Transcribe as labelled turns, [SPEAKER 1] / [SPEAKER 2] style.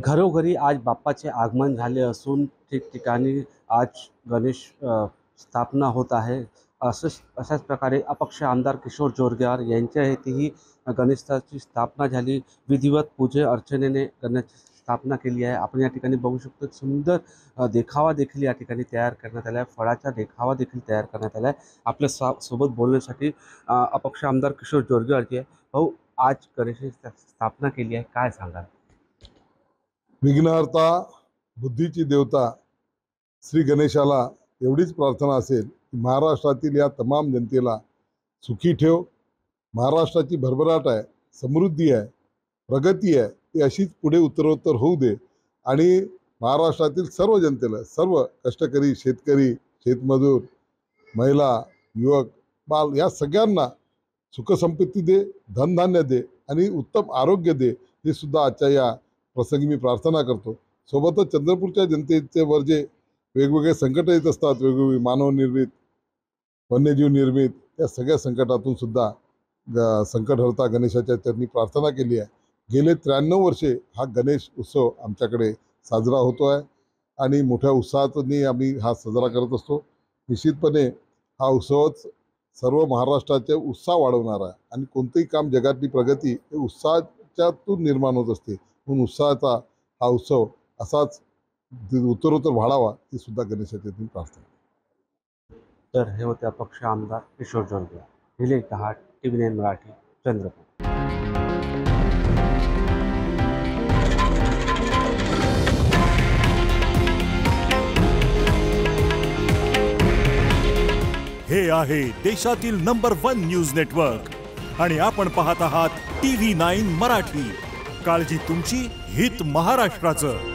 [SPEAKER 1] घरोघरी आज बाप्पाचे आगमन झाले असून ठिकठिकाणी आज गणेश स्थापना होत आहे। अशाच प्रकारे अपक्ष आमदार किशोर जोरगेवार यांच्या हेतूही गणेशाची स्थापना झाली। विधिवत पूजे अर्चनेने गणेशाची स्थापना केली आहे। आपण या ठिकाणी बघू शकतो सुंदर देखावा देखील या ठिकाणी तयार करण्यात आला आहे। फळाचा देखावा देखील तयार करण्यात आला आहे। आपल्या सोबत बोलण्यासाठी अपक्ष आमदार किशोर जोरगेवार जी आहे। भाऊ, आज गणेशाची स्थापना केली आहे, काय सांगाल?
[SPEAKER 2] विघ्नहर्ता, बुद्धीची देवता श्री गणेशाला एवढीच प्रार्थना असेल की महाराष्ट्रातील या तमाम जनतेला सुखी ठेव। महाराष्ट्राची भरभराट आहे, समृद्धी आहे, प्रगती आहे, ती अशीच पुढे उत्तरोत्तर होऊ दे आणि महाराष्ट्रातील सर्व जनतेला, सर्व कष्टकरी, शेतकरी, शेतमजूर, महिला, युवक, बाल या सगळ्यांना सुखसंपत्ती दे, धनधान्य दे आणि उत्तम आरोग्य दे, हे सुद्धा आजच्या या प्रसंगी मी प्रार्थना करतो। सोबतच चंद्रपूरच्या जनतेचे वर जे वेगवेगळे संकट येत असतात, वेगवेगळी मानव निर्मित, वन्यजीव निर्मित, या सगळ्या संकटातून सुद्धा संकटहर्ता गणेशाच्या चरणी प्रार्थना केली आहे। गेले 93 वर्षे हा गणेश उत्सव आमच्याकडे साजरा होतो आहे आणि मोठ्या उत्साहाने आम्ही हा साजरा करत असतो। निश्चितपणे हा उत्सवच सर्व महाराष्ट्राचे उत्साह वाढवणारा आहे आणि कोणतेही काम, जगातली प्रगती हे उत्साहाच्यातून निर्माण होत असते। म्हणून उत्साहाचा हा उत्सव असाच उत्तरोत्तर वाढावा ही सुद्धा गणेशाची प्रार्थना।
[SPEAKER 1] तर हे होते अपक्ष आमदार किशोर जोरगेवार। निलेश दहाट, TV9 मराठी, चंद्रपूर।
[SPEAKER 3] हे आहे देशातील नंबर 1 न्यूज नेटवर्क आणि आपण पाहत आहात TV9 मराठी। काळजी तुमची, हित महाराष्ट्राचं।